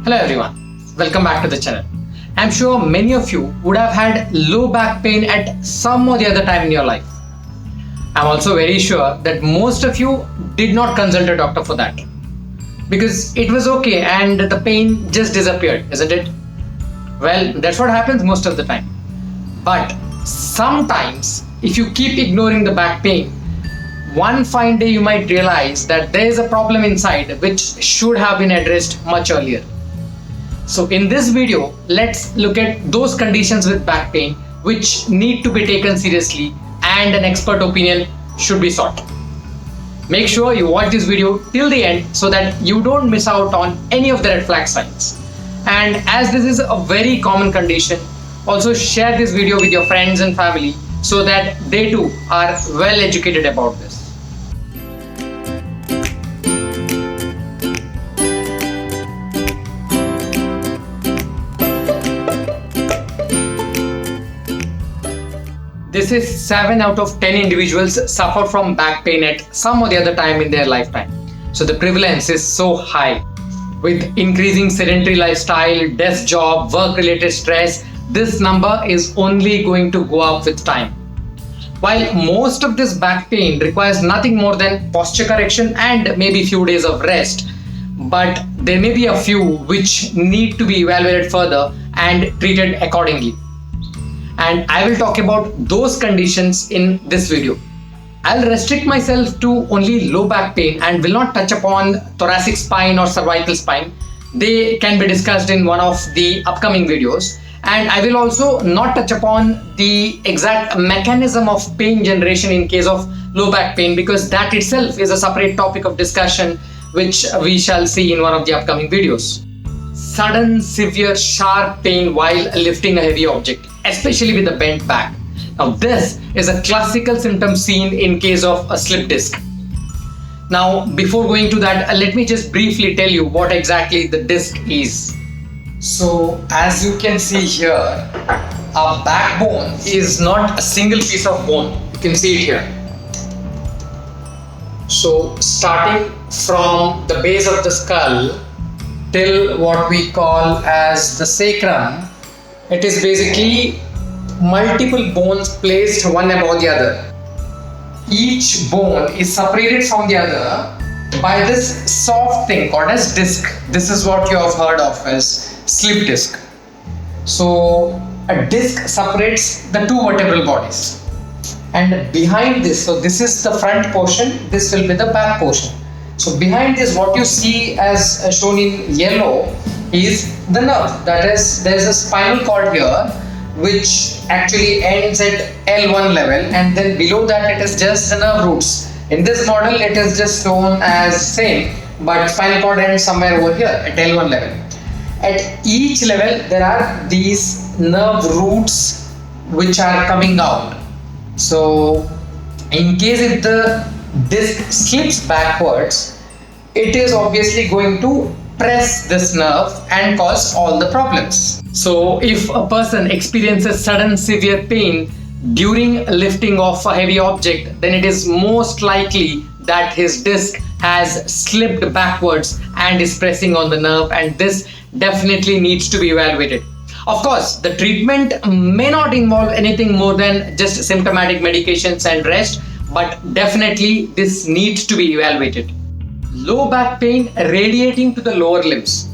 Hello everyone, welcome back to the channel. I'm sure many of you would have had low back pain at some or the other time in your life. I'm also very sure that most of you did not consult a doctor for that because it was okay and the pain just disappeared, isn't it? Well, that's what happens most of the time. But sometimes if you keep ignoring the back pain, one fine day you might realize that there is a problem inside which should have been addressed much earlier. So in this video, let's look at those conditions with back pain which need to be taken seriously and an expert opinion should be sought. Make sure you watch this video till the end so that you don't miss out on any of the red flag signs. And as this is a very common condition, also share this video with your friends and family so that they too are well educated about this. This is 7 out of 10 individuals suffer from back pain at some or the other time in their lifetime. So the prevalence is so high. With increasing sedentary lifestyle, desk job, work-related stress, this number is only going to go up with time. While most of this back pain requires nothing more than posture correction and maybe few days of rest, but there may be a few which need to be evaluated further and treated accordingly. And I will talk about those conditions in this video. I'll restrict myself to only low back pain and will not touch upon thoracic spine or cervical spine. They can be discussed in one of the upcoming videos. And I will also not touch upon the exact mechanism of pain generation in case of low back pain because that itself is a separate topic of discussion which we shall see in one of the upcoming videos. Sudden, severe, sharp pain while lifting a heavy object, especially with a bent back. Now this is a classical symptom seen in case of a slip disc. Now before going to that, let me just briefly tell you what exactly the disc is. So as you can see here, our backbone is not a single piece of bone. You can see it here. So starting from the base of the skull till what we call as the sacrum, it is basically multiple bones placed one above the other. Each bone is separated from the other by this soft thing called as disc. This is what you have heard of as slip disc. So a disc separates the two vertebral bodies. And behind this, so this is the front portion, this will be the back portion. So behind this, what you see as shown in yellow is the nerve. That is, there is a spinal cord here which actually ends at L1 level, and then below that it is just the nerve roots. In this model it is just shown as same, but spinal cord ends somewhere over here at L1 level. At each level there are these nerve roots which are coming out. So in case if the disc slips backwards, it is obviously going to press this nerve and cause all the problems. So if a person experiences sudden severe pain during lifting of a heavy object, then it is most likely that his disc has slipped backwards and is pressing on the nerve, and this definitely needs to be evaluated. Of course, the treatment may not involve anything more than just symptomatic medications and rest, but definitely this needs to be evaluated. Low back pain radiating to the lower limbs.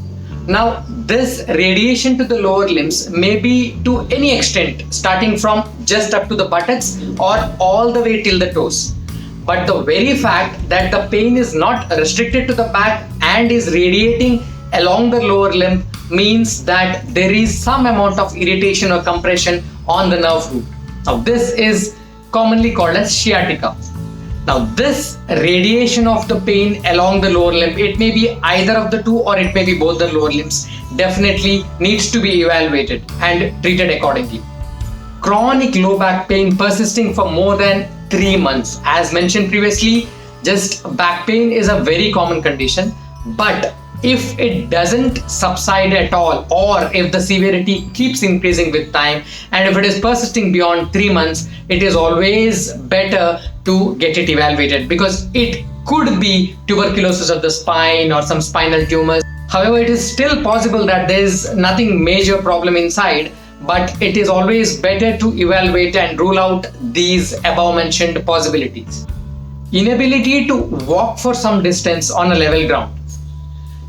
Now this radiation to the lower limbs may be to any extent, starting from just up to the buttocks or all the way till the toes. But the very fact that the pain is not restricted to the back and is radiating along the lower limb means that there is some amount of irritation or compression on the nerve root. Now this is commonly called as sciatica. Now this radiation of the pain along the lower limb, it may be either of the two or it may be both the lower limbs, definitely needs to be evaluated and treated accordingly. Chronic low back pain persisting for more than 3 months. As mentioned previously, just back pain is a very common condition, but if it doesn't subside at all, or if the severity keeps increasing with time, and if it is persisting beyond 3 months, it is always better to get it evaluated because it could be tuberculosis of the spine or some spinal tumors. However, it is still possible that there is nothing major problem inside, but it is always better to evaluate and rule out these above mentioned possibilities. Inability to walk for some distance on a level ground.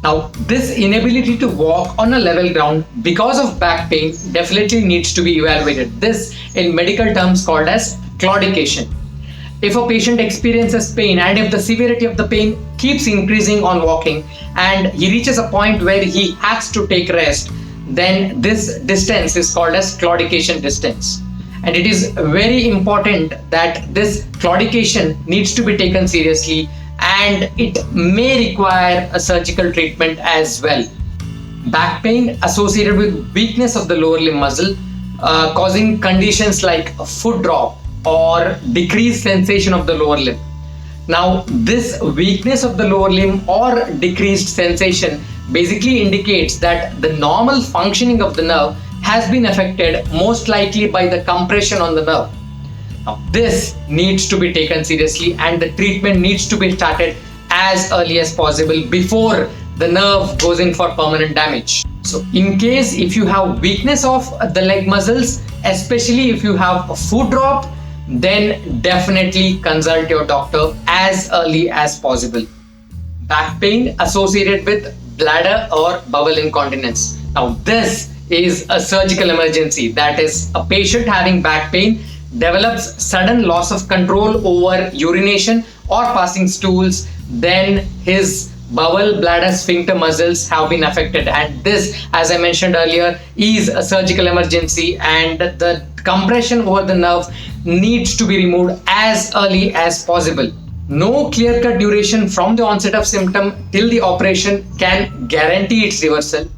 Now, this inability to walk on a level ground because of back pain definitely needs to be evaluated. This in medical terms called as claudication. If a patient experiences pain and if the severity of the pain keeps increasing on walking and he reaches a point where he has to take rest, then this distance is called as claudication distance. And it is very important that this claudication needs to be taken seriously, and it may require a surgical treatment as well. Back pain associated with weakness of the lower limb muscle, causing conditions like a foot drop or decreased sensation of the lower limb. Now, this weakness of the lower limb or decreased sensation basically indicates that the normal functioning of the nerve has been affected, most likely by the compression on the nerve. Now, this needs to be taken seriously and the treatment needs to be started as early as possible before the nerve goes in for permanent damage. So in case if you have weakness of the leg muscles, especially if you have a foot drop, then definitely consult your doctor as early as possible. Back pain associated with bladder or bowel incontinence. Now, this is a surgical emergency. That is, a patient having back pain develops sudden loss of control over urination or passing stools, then his bowel, bladder, sphincter muscles have been affected, and this, as I mentioned earlier, is a surgical emergency, and the compression over the nerve needs to be removed as early as possible. No clear-cut duration from the onset of symptom till the operation can guarantee its reversal.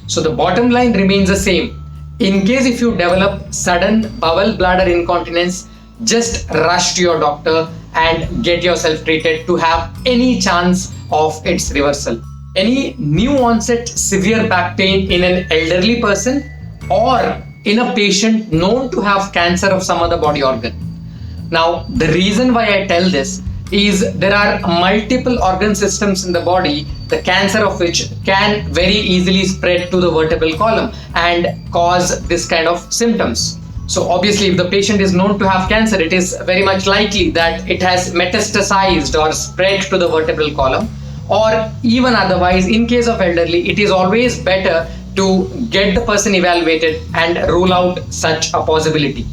So the bottom line remains the same. In case if you develop sudden bowel bladder incontinence, just rush to your doctor and get yourself treated to have any chance of its reversal. Any new onset severe back pain in an elderly person or in a patient known to have cancer of some other body organ. Now, the reason why I tell this is there are multiple organ systems in the body, the cancer of which can very easily spread to the vertebral column and cause this kind of symptoms. So obviously, if the patient is known to have cancer, it is very much likely that it has metastasized or spread to the vertebral column, or even otherwise, in case of elderly, it is always better to get the person evaluated and rule out such a possibility.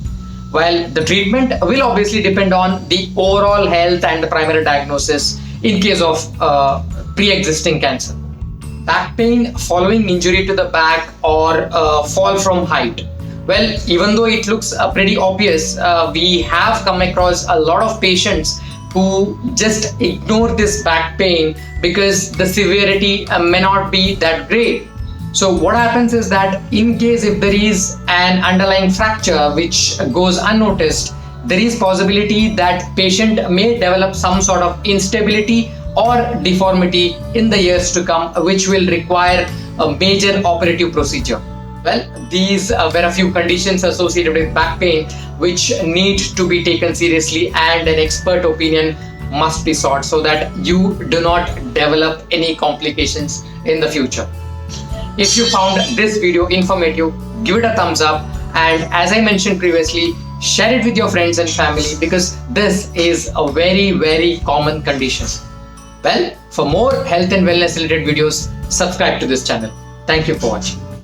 Well, the treatment will obviously depend on the overall health and the primary diagnosis in case of pre-existing cancer. Back pain following injury to the back or fall from height. Well, even though it looks pretty obvious, we have come across a lot of patients who just ignore this back pain because the severity may not be that great. So what happens is that in case if there is an underlying fracture which goes unnoticed, there is possibility that patient may develop some sort of instability or deformity in the years to come, which will require a major operative procedure. Well, these were a few conditions associated with back pain which need to be taken seriously, and an expert opinion must be sought so that you do not develop any complications in the future. If you found this video informative, give it a thumbs up, and as I mentioned previously, share it with your friends and family because this is a very common condition. Well, for more health and wellness related videos, subscribe to this channel. Thank you for watching.